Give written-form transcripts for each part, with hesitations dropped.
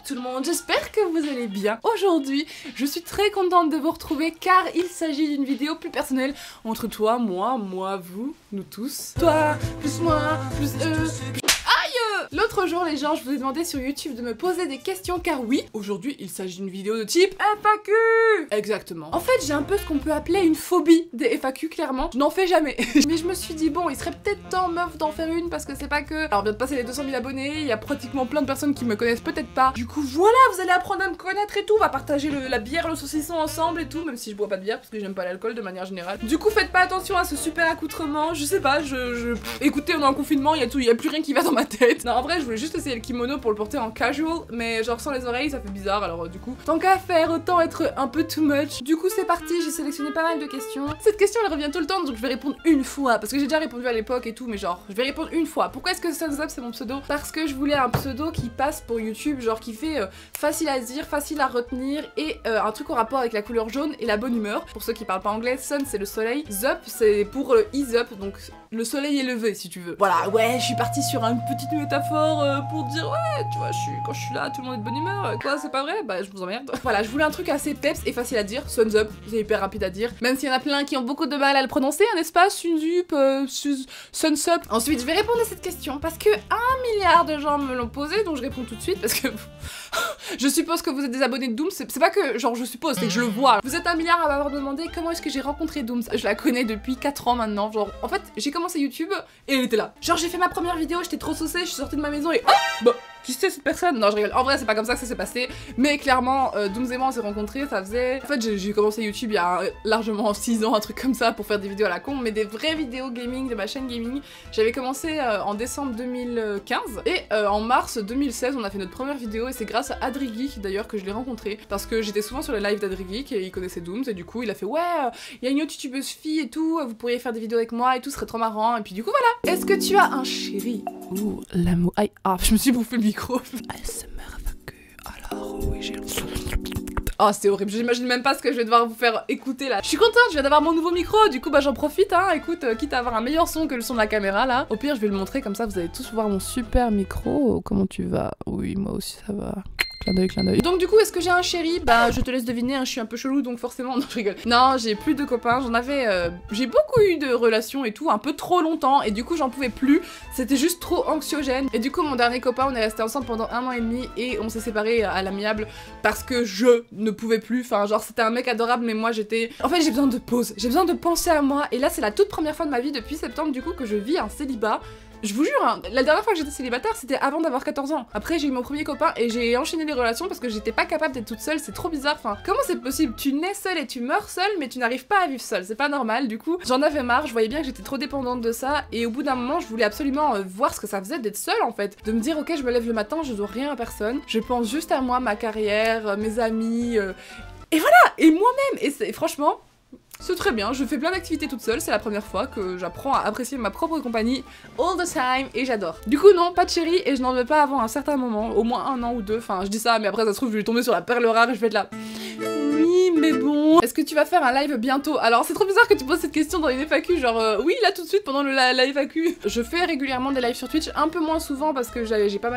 tout le monde, j'espère que vous allez bien. Aujourd'hui, je suis très contente de vous retrouver car il s'agit d'une vidéo plus personnelle entre toi, moi, vous, nous tous. Toi, plus moi, plus eux, L'autre jour les gens, je vous ai demandé sur YouTube de me poser des questions car oui, aujourd'hui il s'agit d'une vidéo de type FAQ. Exactement. En fait j'ai un peu ce qu'on peut appeler une phobie des FAQ clairement. Je n'en fais jamais. Mais je me suis dit bon, il serait peut-être temps meuf d'en faire une parce que c'est pas que... Alors on vient de passer les 200 000 abonnés, il y a pratiquement plein de personnes qui me connaissent peut-être pas. Du coup voilà, vous allez apprendre à me connaître et tout, on va partager la bière, le saucisson ensemble et tout, même si je bois pas de bière parce que j'aime pas l'alcool de manière générale. Du coup faites pas attention à ce super accoutrement, je sais pas, écoutez on est en confinement, il y a plus rien qui va dans ma tête. Non, en vrai, je voulais juste essayer le kimono pour le porter en casual, mais genre sans les oreilles, ça fait bizarre, alors du coup, tant qu'à faire, autant être un peu too much. Du coup, c'est parti, j'ai sélectionné pas mal de questions. Cette question, elle revient tout le temps, donc je vais répondre une fois, parce que j'ai déjà répondu à l'époque et tout, mais genre, je vais répondre une fois. Pourquoi est-ce que Suns Up, c'est mon pseudo? Parce que je voulais un pseudo qui passe pour YouTube, genre qui fait facile à dire, facile à retenir, et un truc en rapport avec la couleur jaune et la bonne humeur. Pour ceux qui parlent pas anglais, Sun, c'est le soleil, Zup, c'est pour Ease Up, donc le soleil est levé, si tu veux. Voilà, ouais, je suis partie sur une petite métaphore pour dire ouais, tu vois, quand je suis là, tout le monde est de bonne humeur. Quoi, c'est pas vrai? Bah, je vous emmerde. Voilà, je voulais un truc assez peps et facile à dire. Suns Up, c'est hyper rapide à dire. Même s'il y en a plein qui ont beaucoup de mal à le prononcer, n'est-ce pas? Sunzup, Suns Up. Ensuite, je vais répondre à cette question parce que 1 milliard de gens me l'ont posé, donc je réponds tout de suite parce que je suppose que vous êtes des abonnés de Dooms. C'est pas que genre je suppose, c'est que je le vois. Vous êtes 1 milliard à m'avoir demandé comment est-ce que j'ai rencontré Dooms. Je la connais depuis 4 ans maintenant. Genre, en fait, j'ai commencé YouTube et elle était là. Genre, j'ai fait ma première vidéo, j'étais trop saucée, je suis sortie de ma maison et oh, bah, qui c'est cette personne? Non, je rigole. En vrai, c'est pas comme ça que ça s'est passé. Mais clairement, Dooms et moi, on s'est rencontrés, ça faisait... En fait, j'ai commencé YouTube il y a largement 6 ans, un truc comme ça, pour faire des vidéos à la con, mais des vraies vidéos gaming, de ma chaîne gaming. J'avais commencé en décembre 2015, et en mars 2016, on a fait notre première vidéo, et c'est grâce à Adrigeek, d'ailleurs, que je l'ai rencontré, parce que j'étais souvent sur les lives d'Adrigeek, et il connaissait Dooms, et du coup, il a fait « Ouais, il y a une autre youtubeuse fille et tout, vous pourriez faire des vidéos avec moi et tout, ce serait trop marrant. » Et puis du coup, voilà. Est-ce que tu as un chéri? Ouh, l'amour... Aïe, ah, je me suis bouffé le micro. ASMR FAQ, alors oui, j'ai... Oh, c'est horrible, j'imagine même pas ce que je vais devoir vous faire écouter là. Je suis contente, je viens d'avoir mon nouveau micro, du coup bah j'en profite hein, écoute, quitte à avoir un meilleur son que le son de la caméra là. Au pire je vais le montrer comme ça, vous allez tous voir mon super micro. Comment tu vas? Oui, moi aussi ça va. Clin d'œil, clin d'œil. Donc du coup, est-ce que j'ai un chéri? Bah je te laisse deviner, hein, je suis un peu chelou donc forcément, non je rigole. Non, j'ai plus de copains, j'en avais... j'ai beaucoup eu de relations et tout, un peu trop longtemps, et du coup j'en pouvais plus, c'était juste trop anxiogène. Et du coup mon dernier copain, on est resté ensemble pendant 1 an et demi, et on s'est séparés à l'amiable, parce que je ne pouvais plus, enfin genre c'était un mec adorable, mais moi j'étais... En fait j'ai besoin de pause, j'ai besoin de penser à moi, et là c'est la toute première fois de ma vie depuis septembre du coup que je vis un célibat. Je vous jure, hein, la dernière fois que j'étais célibataire, c'était avant d'avoir 14 ans. Après, j'ai eu mon premier copain et j'ai enchaîné les relations parce que j'étais pas capable d'être toute seule, c'est trop bizarre. Enfin, comment c'est possible? Tu nais seule et tu meurs seule, mais tu n'arrives pas à vivre seule, c'est pas normal. Du coup, j'en avais marre, je voyais bien que j'étais trop dépendante de ça, et au bout d'un moment, je voulais absolument voir ce que ça faisait d'être seule en fait. De me dire, ok, je me lève le matin, je dois rien à personne, je pense juste à moi, ma carrière, mes amis, et voilà, et moi-même. Et franchement... c'est très bien, je fais plein d'activités toute seule, c'est la première fois que j'apprends à apprécier ma propre compagnie all the time et j'adore. Du coup non, pas de chéri et je n'en veux pas avant un certain moment, au moins 1 an ou 2, enfin je dis ça mais après ça se trouve je vais tomber sur la perle rare et je vais être là... Oui mais bon... Est-ce que tu vas faire un live bientôt? Alors c'est trop bizarre que tu poses cette question dans une FAQ, genre oui là tout de suite pendant la FAQ. Je fais régulièrement des lives sur Twitch, un peu moins souvent parce que j'ai eu pas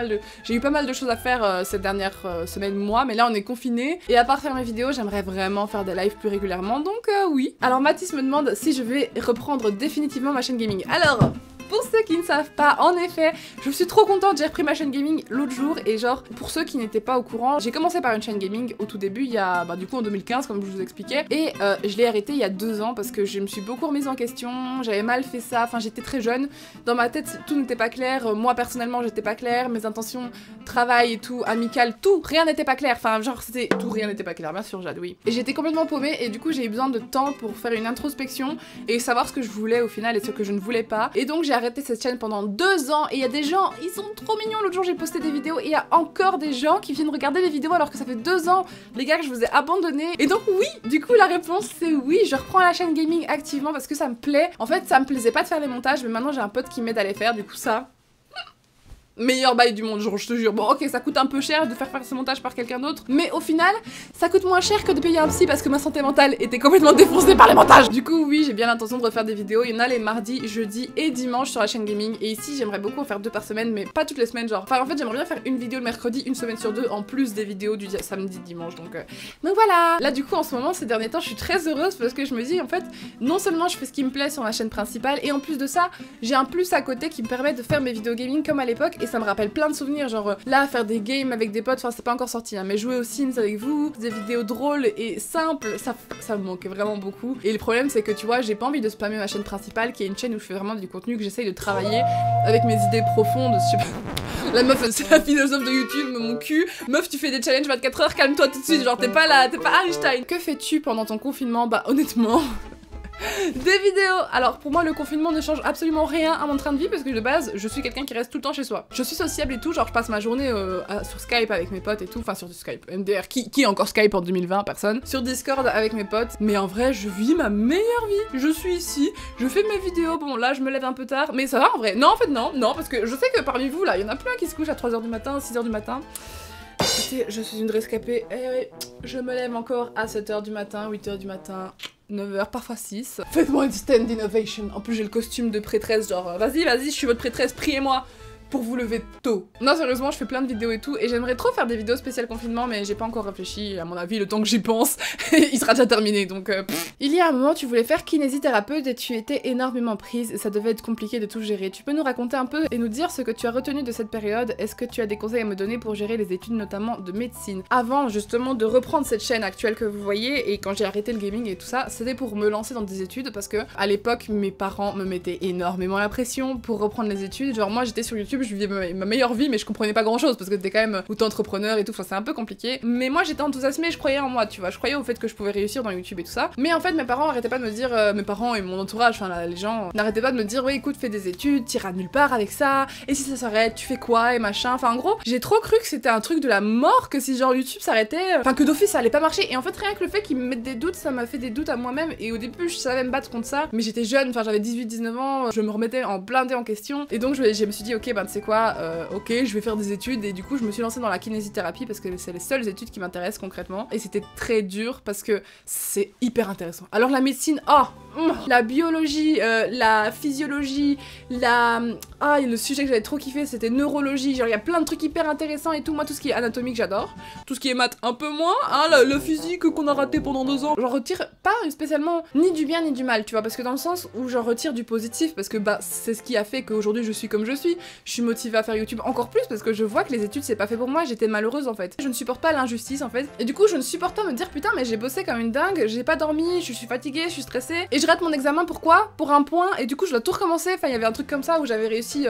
mal de choses à faire cette dernière semaine, mois, mais là on est confinés et à part faire mes vidéos j'aimerais vraiment faire des lives plus régulièrement, donc oui. Alors Mathis me demande si je vais reprendre définitivement ma chaîne gaming. Alors... pour ceux qui ne savent pas, en effet, je suis trop contente, j'ai repris ma chaîne gaming l'autre jour, et genre, pour ceux qui n'étaient pas au courant, j'ai commencé par une chaîne gaming au tout début, il y a, du coup en 2015, comme je vous expliquais, et je l'ai arrêté il y a 2 ans, parce que je me suis beaucoup remise en question, j'avais mal fait ça, enfin j'étais très jeune, dans ma tête tout n'était pas clair, moi personnellement j'étais pas claire, mes intentions, travail et tout, amical, tout, rien n'était pas clair, enfin genre c'était tout, rien n'était pas clair, bien sûr Jade, oui. Et j'étais complètement paumée, et du coup j'ai eu besoin de temps pour faire une introspection, et savoir ce que je voulais au final, et ce que je ne voulais pas, et donc j'ai arrêté cette chaîne pendant 2 ans, et il y a des gens, ils sont trop mignons. L'autre jour j'ai posté des vidéos et il y a encore des gens qui viennent regarder les vidéos alors que ça fait 2 ans, les gars, que je vous ai abandonné. Et donc oui, du coup la réponse c'est oui, je reprends la chaîne gaming activement parce que ça me plaît. En fait ça me plaisait pas de faire les montages, mais maintenant j'ai un pote qui m'aide à les faire, du coup ça... meilleur bail du monde, genre je te jure. Bon ok, ça coûte un peu cher de faire ce montage par quelqu'un d'autre, mais au final ça coûte moins cher que de payer un psy parce que ma santé mentale était complètement défoncée par les montages. Du coup oui, j'ai bien l'intention de refaire des vidéos, il y en a les mardis, jeudis et dimanches sur la chaîne gaming, et ici j'aimerais beaucoup en faire 2 par semaine, mais pas toutes les semaines, genre. Enfin en fait j'aimerais bien faire une vidéo le mercredi, une semaine sur 2, en plus des vidéos du samedi, dimanche, donc voilà. Là du coup en ce moment, ces derniers temps, je suis très heureuse parce que je me dis en fait, non seulement je fais ce qui me plaît sur ma chaîne principale, et en plus de ça, j'ai un plus à côté qui me permet de faire mes vidéos gaming comme à l'époque, et ça me rappelle plein de souvenirs, genre là faire des games avec des potes, enfin c'est pas encore sorti hein, mais jouer aux Sims avec vous, des vidéos drôles et simples, ça me manquait vraiment beaucoup. Et le problème c'est que tu vois, j'ai pas envie de spammer ma chaîne principale qui est une chaîne où je fais vraiment du contenu, que j'essaye de travailler avec mes idées profondes, je sais pas. La meuf c'est la philosophe de YouTube, mon cul. Meuf, tu fais des challenges 24 heures, calme-toi tout de suite, genre t'es pas Einstein. Que fais-tu pendant ton confinement? Bah honnêtement des vidéos. Alors pour moi le confinement ne change absolument rien à mon train de vie parce que de base je suis quelqu'un qui reste tout le temps chez soi. Je suis sociable et tout, genre je passe ma journée sur Skype avec mes potes et tout, enfin sur Skype, MDR, qui encore Skype en 2020, personne. Sur Discord avec mes potes, mais en vrai je vis ma meilleure vie. Je suis ici, je fais mes vidéos, bon là je me lève un peu tard, mais ça va en vrai. Non en fait non, parce que je sais que parmi vous là, il y en a plein qui se couchent à 3h du matin, 6h du matin. Écoutez, je suis une rescapée, je me lève encore à 7h du matin, 8h du matin, 9h, parfois 6. Faites-moi une stand innovation. En plus j'ai le costume de prêtresse, genre vas-y, je suis votre prêtresse, priez-moi pour vous lever tôt. Non sérieusement, je fais plein de vidéos et tout, et j'aimerais trop faire des vidéos spéciales confinement, mais j'ai pas encore réfléchi, à mon avis le temps que j'y pense, il sera déjà terminé, donc Il y a un moment tu voulais faire kinésithérapeute et tu étais énormément prise, et ça devait être compliqué de tout gérer. Tu peux nous raconter un peu et nous dire ce que tu as retenu de cette période? Est-ce que tu as des conseils à me donner pour gérer les études, notamment de médecine? Avant justement de reprendre cette chaîne actuelle que vous voyez, et quand j'ai arrêté le gaming et tout ça, c'était pour me lancer dans des études, parce que à l'époque mes parents me mettaient énormément la pression pour reprendre les études. Genre moi j'étais sur YouTube, je vivais ma meilleure vie, mais je comprenais pas grand chose parce que t'es quand même auto-entrepreneur et tout, enfin c'est un peu compliqué. Mais moi j'étais enthousiasmée, je croyais en moi, tu vois, je croyais au fait que je pouvais réussir dans YouTube et tout ça. Mais en fait mes parents arrêtaient pas de me dire, mes parents et mon entourage, enfin les gens n'arrêtaient pas de me dire, ouais écoute fais des études, t'iras nulle part avec ça, et si ça s'arrête, tu fais quoi et machin. Enfin en gros, j'ai trop cru que c'était un truc de la mort, que si genre YouTube s'arrêtait, enfin que d'office ça allait pas marcher. Et en fait rien que le fait qu'ils me mettent des doutes, ça m'a fait des doutes à moi-même. Et au début je savais me battre contre ça, mais j'étais jeune, enfin j'avais 18-19 ans, je me remettais en blindé en question. Et donc je me suis dit ok ben tu sais quoi, ok je vais faire des études, et du coup je me suis lancée dans la kinésithérapie parce que c'est les seules études qui m'intéressent concrètement, et c'était très dur parce que c'est hyper intéressant. Alors la médecine, la biologie, la physiologie, le sujet que j'avais trop kiffé c'était neurologie, genre il y a plein de trucs hyper intéressants et tout. Moi tout ce qui est anatomique j'adore, tout ce qui est maths un peu moins, le physique qu'on a raté pendant 2 ans, j'en retire pas spécialement ni du bien ni du mal, tu vois, parce que dans le sens où j'en retire du positif, parce que bah c'est ce qui a fait qu'aujourd'hui je suis comme je suis motivée à faire YouTube encore plus parce que je vois que les études c'est pas fait pour moi, j'étais malheureuse en fait. Je ne supporte pas l'injustice en fait, et du coup je ne supporte pas me dire putain mais j'ai bossé comme une dingue, j'ai pas dormi, je suis fatiguée, je suis stressée, et je rate mon examen, pourquoi? Pour un point, et du coup je dois tout recommencer. Enfin il y avait un truc comme ça où j'avais réussi,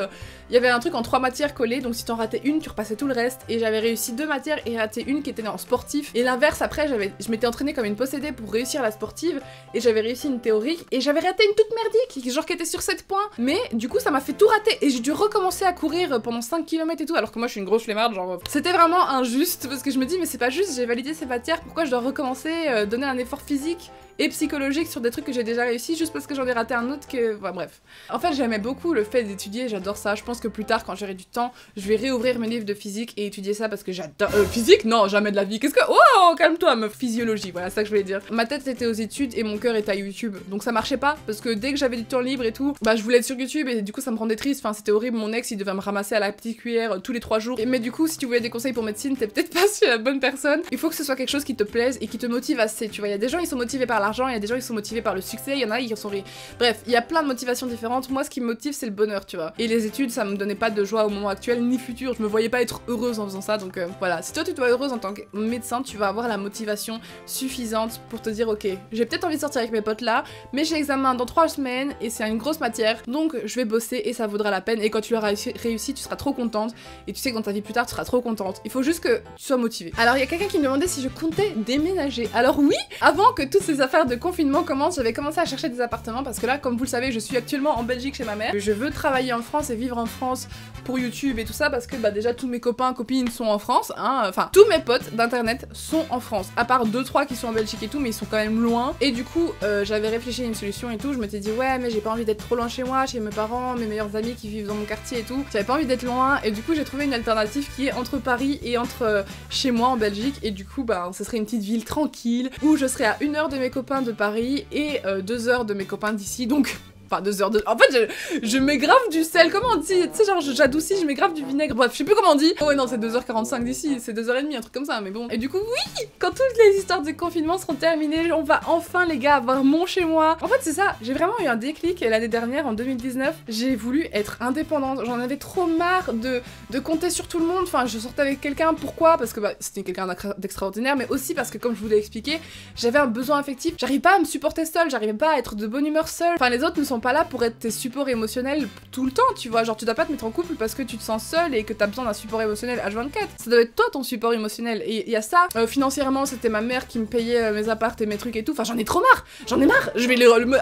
il y avait un truc en 3 matières collées, donc si t'en ratais une tu repassais tout le reste, et j'avais réussi 2 matières et raté une qui était en sportif, et l'inverse après je m'étais entraînée comme une possédée pour réussir la sportive, et j'avais réussi une théorique, et j'avais raté une toute merdique, genre qui était sur 7 points, mais du coup ça m'a fait tout rater, et j'ai dû recommencer à courir pendant 5 km et tout, alors que moi je suis une grosse flemmarde, genre c'était vraiment injuste parce que je me dis mais c'est pas juste, j'ai validé ces matières, pourquoi je dois recommencer, donner un effort physique et psychologique sur des trucs que j'ai déjà réussi juste parce que j'en ai raté un autre que... Enfin, bref. En fait j'aimais beaucoup le fait d'étudier, j'adore ça, je pense que plus tard quand j'aurai du temps, je vais réouvrir mes livres de physique et étudier ça parce que j'adore... physique? Non, jamais de la vie, qu'est-ce que... Oh, calme-toi meuf, physiologie, voilà, c'est ça que je voulais dire. Ma tête était aux études et mon cœur était à YouTube, donc ça marchait pas, parce que dès que j'avais du temps libre et tout, bah je voulais être sur YouTube et du coup ça me rendait triste, enfin c'était horrible, mon ex il devait me ramasser à la petite cuillère tous les 3 jours. Mais du coup si tu voulais des conseils pour médecine, t'es peut-être pas sur la bonne personne. Il faut que ce soit quelque chose qui te plaise et qui te motive assez, tu vois, il y a des gens ils sont motivés par l'argent, il y a des gens ils sont motivés par le succès, il y en a qui sont... Bref, il y a plein de motivations différentes, moi ce qui me motive c'est le bonheur, tu vois. Et les études ça me donnait pas de joie au moment actuel ni futur, je me voyais pas être heureuse en faisant ça, donc voilà. Si toi tu dois être heureuse en tant que médecin, tu vas avoir la motivation suffisante pour te dire ok, j'ai peut-être envie de sortir avec mes potes là, mais j'ai l'examen dans 3 semaines et c'est une grosse matière, donc je vais bosser et ça vaudra la peine, et quand tu l'auras réussi tu seras trop contente, et tu sais que dans ta vie plus tard tu seras trop contente. Il faut juste que tu sois motivée. Alors il y a quelqu'un qui me demandait si je comptais déménager. Alors oui, avant que toutes ces affaires de confinement commencent, j'avais commencé à chercher des appartements parce que là, comme vous le savez, je suis actuellement en Belgique chez ma mère. Je veux travailler en France et vivre en France pour YouTube et tout ça parce que bah déjà tous mes copains, copines sont en France, hein. Enfin, tous mes potes d'internet sont en France, à part 2-3 qui sont en Belgique et tout, mais ils sont quand même loin. Et du coup, j'avais réfléchi à une solution et tout, je m'étais dit ouais, mais j'ai pas envie d'être trop loin chez moi, chez mes parents, mes meilleurs amis qui vivent dans mon quartier et tout. J'avais pas envie d'être loin et du coup, j'ai trouvé une alternative qui est entre Paris et entre chez moi en Belgique et du coup, bah, ce serait une petite ville tranquille où je serais à 1 heure de mes copains de Paris et 2 heures de mes copains d'ici, donc... Enfin, 2 heures de... En fait, je mets grave du sel, comment on dit? Tu sais, genre, j'adoucis, je mets grave du vinaigre, bref, je sais plus comment on dit. Oh ouais, non, c'est 2h45 d'ici, c'est 2h30, un truc comme ça, mais bon. Et du coup, oui, quand toutes les histoires de confinement seront terminées, on va enfin, les gars, avoir mon chez moi. En fait, c'est ça, j'ai vraiment eu un déclic l'année dernière, en 2019, j'ai voulu être indépendante. J'en avais trop marre de compter sur tout le monde. Enfin, je sortais avec quelqu'un, pourquoi? Parce que bah, c'était quelqu'un d'extraordinaire, mais aussi parce que, comme je vous l'ai expliqué, j'avais un besoin affectif. J'arrivais pas à me supporter seule, j'arrivais pas à être de bonne humeur seule. Enfin, les autres ne sont pas là pour être tes supports émotionnels tout le temps, tu vois. Genre, tu dois pas te mettre en couple parce que tu te sens seule et que t'as besoin d'un support émotionnel H24. Ça doit être toi ton support émotionnel. Et il y a ça. Financièrement, c'était ma mère qui me payait mes apparts et mes trucs et tout. Enfin, j'en ai trop marre. J'en ai marre. Je vais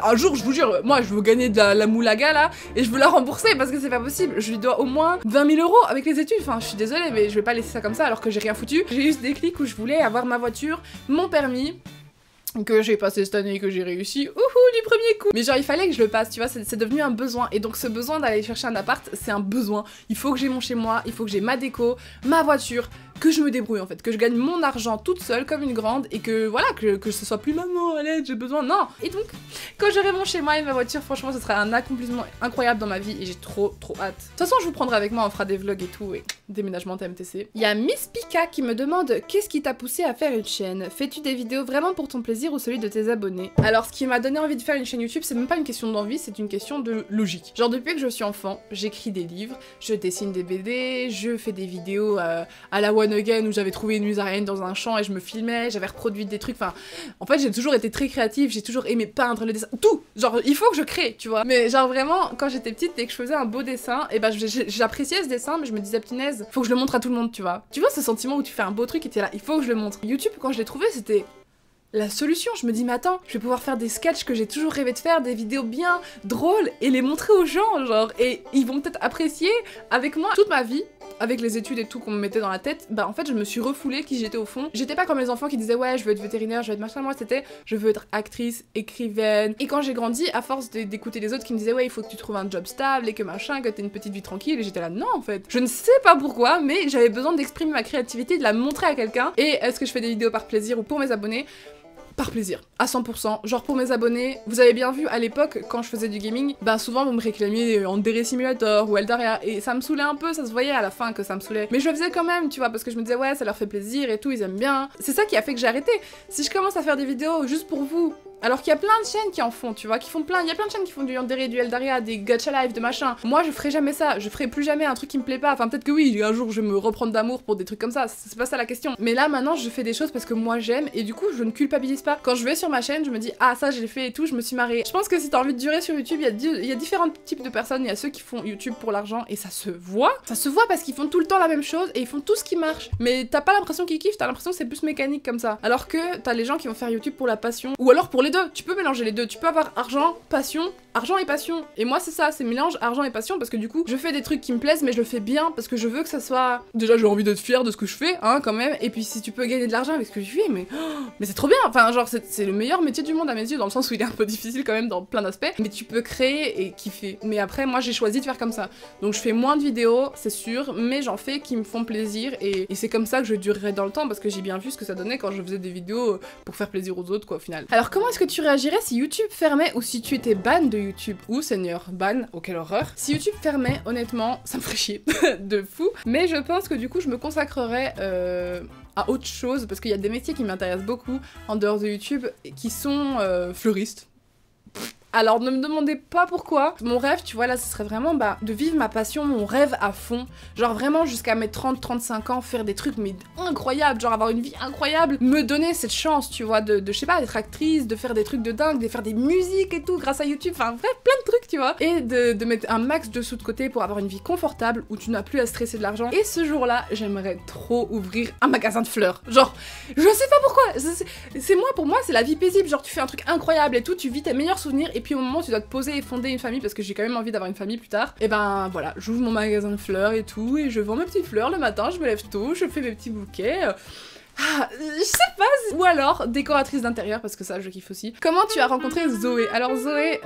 un jour, je vous jure, moi, je veux gagner de la moulaga là et je veux la rembourser parce que c'est pas possible. Je lui dois au moins 20 000 € avec les études. Enfin, je suis désolée, mais je vais pas laisser ça comme ça alors que j'ai rien foutu. J'ai eu ce déclic où je voulais avoir ma voiture, mon permis, que j'ai passé cette année et que j'ai réussi, du premier coup. Mais genre il fallait que je le passe, tu vois, c'est devenu un besoin. Et donc ce besoin d'aller chercher un appart, c'est un besoin. Il faut que j'ai mon chez moi, il faut que j'ai ma déco, ma voiture, que je me débrouille en fait, que je gagne mon argent toute seule comme une grande et que voilà, que ce soit plus maman, allez, j'ai besoin, non. Et donc, quand j'aurai mon chez moi et ma voiture, franchement, ce sera un accomplissement incroyable dans ma vie et j'ai trop hâte. De toute façon, je vous prendrai avec moi, on fera des vlogs et tout, et déménagement TMTC. Il y a Miss Pika qui me demande qu'est-ce qui t'a poussé à faire une chaîne? Fais-tu des vidéos vraiment pour ton plaisir ou celui de tes abonnés? Alors, ce qui m'a donné envie de faire une chaîne YouTube, c'est même pas une question d'envie, c'est une question de logique. Genre, depuis que je suis enfant, j'écris des livres, je dessine des BD, je fais des vidéos à la One Again où j'avais trouvé une musarienne dans un champ et je me filmais, j'avais reproduit des trucs, enfin... En fait, j'ai toujours été très créative, j'ai toujours aimé peindre, le dessin, tout! Genre, il faut que je crée, tu vois. Mais genre, vraiment, quand j'étais petite, dès que je faisais un beau dessin, et ben j'appréciais ce dessin, mais je me disais, punaise, faut que je le montre à tout le monde, tu vois. Tu vois ce sentiment où tu fais un beau truc et t'es là, il faut que je le montre. YouTube, quand je l'ai trouvé, c'était... la solution. Je me dis, mais attends, je vais pouvoir faire des sketchs que j'ai toujours rêvé de faire, des vidéos bien drôles, et les montrer aux gens, genre, et ils vont peut-être apprécier avec moi. Toute ma vie, avec les études et tout qu'on me mettait dans la tête, bah en fait je me suis refoulée qui j'étais au fond. J'étais pas comme les enfants qui disaient ouais je veux être vétérinaire, je veux être machin, moi c'était je veux être actrice, écrivaine. Et quand j'ai grandi, à force d'écouter les autres qui me disaient ouais il faut que tu trouves un job stable et que machin, que t'aies une petite vie tranquille, et j'étais là non en fait. Je ne sais pas pourquoi, mais j'avais besoin d'exprimer ma créativité, de la montrer à quelqu'un. Et est-ce que je fais des vidéos par plaisir ou pour mes abonnés? Par plaisir, à 100%, genre pour mes abonnés, vous avez bien vu à l'époque quand je faisais du gaming, bah souvent vous me réclamiez Andere Simulator ou Eldaria et ça me saoulait un peu, ça se voyait à la fin que ça me saoulait, mais je le faisais quand même, tu vois, parce que je me disais ouais ça leur fait plaisir et tout, ils aiment bien, c'est ça qui a fait que j'ai arrêté. Si je commence à faire des vidéos juste pour vous, alors qu'il y a plein de chaînes qui en font, tu vois, il y a plein de chaînes qui font du Yandere, du Eldaria, des gacha live, de machin. Moi, je ferai jamais ça, je ferai plus jamais un truc qui me plaît pas. Enfin, peut-être que oui, un jour je vais me reprendre d'amour pour des trucs comme ça, c'est pas ça la question. Mais là, maintenant, je fais des choses parce que moi j'aime et du coup, je ne culpabilise pas. Quand je vais sur ma chaîne, je me dis, ah, ça, je l'ai fait et tout, je me suis marrée. Je pense que si t'as envie de durer sur YouTube, il y a différents types de personnes. Il y a ceux qui font YouTube pour l'argent et ça se voit. Ça se voit parce qu'ils font tout le temps la même chose et ils font tout ce qui marche. Mais t'as pas l'impression qu'ils kiffent, t'as l'impression que c'est plus mécanique comme ça. Alors que t'as les gens qui vont faire YouTube pour la passion ou alors pour les deux. Tu peux mélanger les deux, tu peux avoir argent et passion. Et moi c'est ça, c'est mélange argent et passion parce que du coup je fais des trucs qui me plaisent mais je le fais bien parce que je veux que ça soit... Déjà j'ai envie d'être fière de ce que je fais, hein quand même, et puis si tu peux gagner de l'argent avec ce que je fais, mais c'est trop bien, enfin genre c'est le meilleur métier du monde à mes yeux dans le sens où il est un peu difficile quand même dans plein d'aspects, mais tu peux créer et kiffer. Mais après moi j'ai choisi de faire comme ça, donc je fais moins de vidéos c'est sûr, mais j'en fais qui me font plaisir et c'est comme ça que je durerai dans le temps parce que j'ai bien vu ce que ça donnait quand je faisais des vidéos pour faire plaisir aux autres quoi au final. Alors comment est-ce que tu réagirais si YouTube fermait ou si tu étais ban de YouTube? Ou Seigneur, ban, oh quelle horreur. Si YouTube fermait, honnêtement, ça me ferait chier de fou. Mais je pense que du coup, je me consacrerais à autre chose parce qu'il y a des métiers qui m'intéressent beaucoup en dehors de YouTube qui sont fleuristes. Alors ne me demandez pas pourquoi. Mon rêve, tu vois, là, ce serait vraiment de vivre ma passion, mon rêve à fond. Genre vraiment jusqu'à mes 30-35 ans, faire des trucs mais incroyables, genre avoir une vie incroyable, me donner cette chance, tu vois, de je sais pas, d'être actrice, de faire des trucs de dingue, de faire des musiques et tout grâce à YouTube, enfin bref, plein de trucs, tu vois. Et de mettre un max de sous de côté pour avoir une vie confortable où tu n'as plus à stresser de l'argent. Et ce jour-là, j'aimerais trop ouvrir un magasin de fleurs. Genre, je sais pas pourquoi, c'est moi, pour moi, c'est la vie paisible. Genre, tu fais un truc incroyable et tout, tu vis tes meilleurs souvenirs, et puis au moment où tu dois te poser et fonder une famille, parce que j'ai quand même envie d'avoir une famille plus tard, et ben voilà, j'ouvre mon magasin de fleurs et tout, et je vends mes petites fleurs le matin, je me lève tôt, je fais mes petits bouquets. Je sais pas, ou alors décoratrice d'intérieur parce que ça je kiffe aussi. Comment tu as rencontré Zoé? Alors Zoé,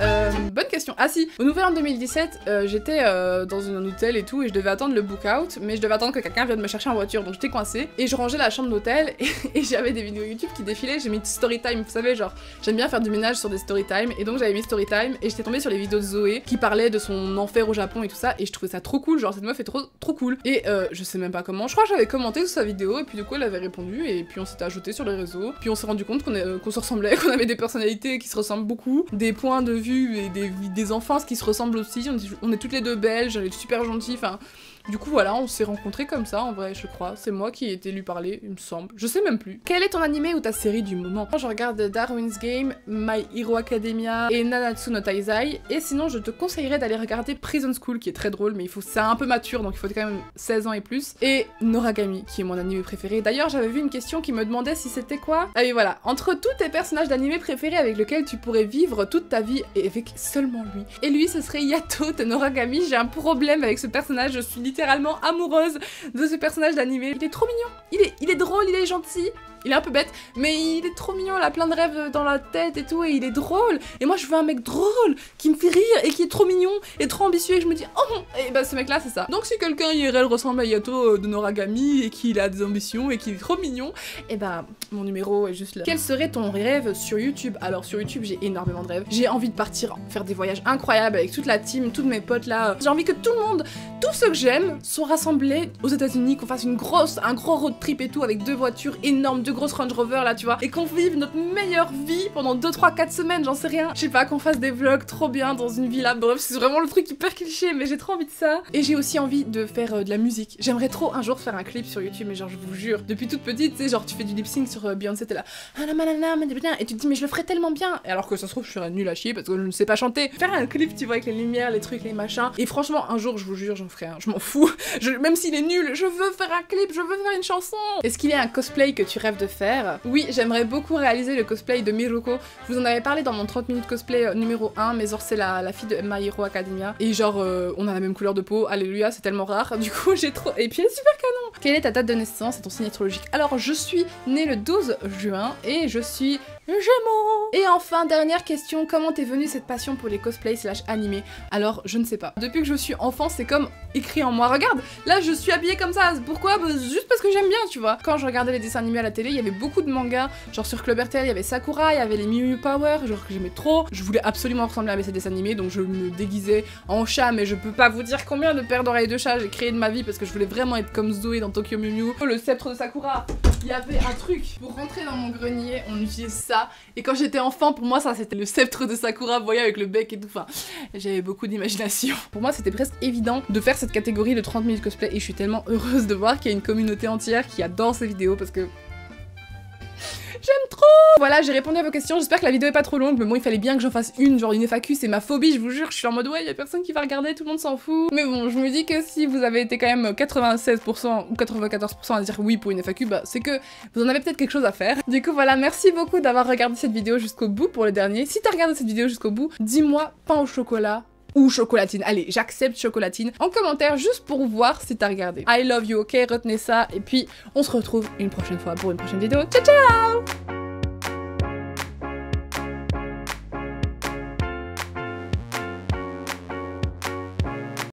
bonne question. Ah si, au Nouvel An 2017, j'étais dans un hôtel et tout et je devais attendre le book out, mais je devais attendre que quelqu'un vienne me chercher en voiture, donc j'étais coincée et je rangeais la chambre d'hôtel et j'avais des vidéos YouTube qui défilaient, j'ai mis story time, vous savez, genre j'aime bien faire du ménage sur des story time, et donc j'avais mis story time et j'étais tombée sur les vidéos de Zoé qui parlaient de son enfer au Japon et tout ça, et je trouvais ça trop cool, genre cette meuf est trop cool. Et je sais même pas comment, je crois que j'avais commenté sous sa vidéo et puis du coup elle avait répondu. Et puis on s'était ajouté sur les réseaux, puis on s'est rendu compte qu'on se ressemblait, qu'on avait des personnalités qui se ressemblent beaucoup, des points de vue et des enfances qui se ressemblent aussi, on est toutes les deux belges, elle est super gentille, enfin... Du coup voilà, on s'est rencontrés comme ça en vrai, je crois. C'est moi qui ai été lui parler, il me semble. Je sais même plus. Quel est ton animé ou ta série du moment? Je regarde Darwin's Game, My Hero Academia et Nanatsu no Taizai. Et sinon, je te conseillerais d'aller regarder Prison School, qui est très drôle, mais c'est un peu mature, donc il faut quand même 16 ans et plus. Et Noragami, qui est mon animé préféré. D'ailleurs, j'avais vu une question qui me demandait si c'était quoi. Ah oui, voilà. Entre tous tes personnages d'animé préférés avec lesquels tu pourrais vivre toute ta vie, et avec seulement lui. Et lui, ce serait Yato de Noragami. J'ai un problème avec ce personnage, je suis littéralement amoureuse de ce personnage d'animé. Il est trop mignon, il est drôle, il est gentil. Il est un peu bête, mais il est trop mignon, il a plein de rêves dans la tête et tout, et il est drôle. Et moi, je veux un mec drôle, qui me fait rire, et qui est trop mignon, et trop ambitieux, et je me dis, oh, et bah ce mec-là, c'est ça. Donc si quelqu'un IRL ressemble à Yato de Noragami, et qu'il a des ambitions, et qu'il est trop mignon, et bah, mon numéro est juste là. Quel serait ton rêve sur YouTube? Alors sur YouTube, j'ai énormément de rêves. J'ai envie de partir faire des voyages incroyables avec toute la team, tous mes potes là. J'ai envie que tout le monde, tous ceux que j'aime, soient rassemblés aux États-Unis, qu'on fasse un gros road trip et tout, avec 2 voitures énormes, 2 grosses Range Rover là, tu vois, et qu'on vive notre meilleure vie pendant 2, 3, 4 semaines, j'en sais rien. Je sais pas, qu'on fasse des vlogs trop bien dans une villa, bref, c'est vraiment le truc hyper cliché, mais j'ai trop envie de ça. Et j'ai aussi envie de faire de la musique. J'aimerais trop un jour faire un clip sur YouTube, mais genre, je vous jure, depuis toute petite, tu sais, genre, tu fais du lip sync sur Beyoncé, t'es là, et tu te dis, mais je le ferais tellement bien. Et alors que ça se trouve, je serais nulle à chier parce que je ne sais pas chanter. Faire un clip, tu vois, avec les lumières, les trucs, les machins. Et franchement, un jour, je vous jure, j'en ferai un. Je m'en fous. Même s'il est nul, je veux faire un clip, je veux faire une chanson. Est-ce qu'il y a un cosplay que tu rêves de faire? Oui, j'aimerais beaucoup réaliser le cosplay de Miruko. Je vous en avais parlé dans mon 30 minutes cosplay numéro 1, mais genre c'est la fille de My Hero Academia. Et genre, on a la même couleur de peau, alléluia, c'est tellement rare. Du coup, j'ai trop... Et puis elle est super canon. Quelle est ta date de naissance et ton signe astrologique? Alors, je suis née le 12 juin et je suis Gémeaux. Et enfin, dernière question, comment t'es venue cette passion pour les cosplays / animés? Alors, je ne sais pas. Depuis que je suis enfant, c'est comme écrit en moi. Regarde, là, je suis habillée comme ça. Pourquoi? Bah, juste parce que j'aime bien, tu vois. Quand je regardais les dessins animés à la télé, il y avait beaucoup de mangas. Genre sur Club RTL, il y avait Sakura, il y avait les Miu Miu Power, genre que j'aimais trop. Je voulais absolument ressembler à ces dessins animés, donc je me déguisais en chat, mais je peux pas vous dire combien de paires d'oreilles de chat j'ai créé de ma vie parce que je voulais vraiment être comme Zoé dans Tokyo Mew Mew. Le sceptre de Sakura, il y avait un truc pour rentrer dans mon grenier, on utilisait ça. Et quand j'étais enfant, pour moi, ça c'était le sceptre de Sakura, vous voyez, avec le bec et tout. Enfin, j'avais beaucoup d'imagination. Pour moi, c'était presque évident de faire cette catégorie de 30 minutes cosplay et je suis tellement heureuse de voir qu'il y a une communauté entière qui adore ces vidéos parce que j'aime trop. Voilà, j'ai répondu à vos questions, j'espère que la vidéo est pas trop longue, mais bon, il fallait bien que j'en fasse une, genre une FAQ, c'est ma phobie, je vous jure, je suis en mode ouais, y a personne qui va regarder, tout le monde s'en fout. Mais bon, je me dis que si vous avez été quand même 96% ou 94% à dire oui pour une FAQ, bah c'est que vous en avez peut-être quelque chose à faire. Du coup voilà, merci beaucoup d'avoir regardé cette vidéo jusqu'au bout pour le dernier. Si t'as regardé cette vidéo jusqu'au bout, dis-moi pain au chocolat ou chocolatine. Allez, j'accepte chocolatine en commentaire juste pour voir si t'as regardé. I love you, ok? Retenez ça et puis on se retrouve une prochaine fois pour une prochaine vidéo. Ciao ciao!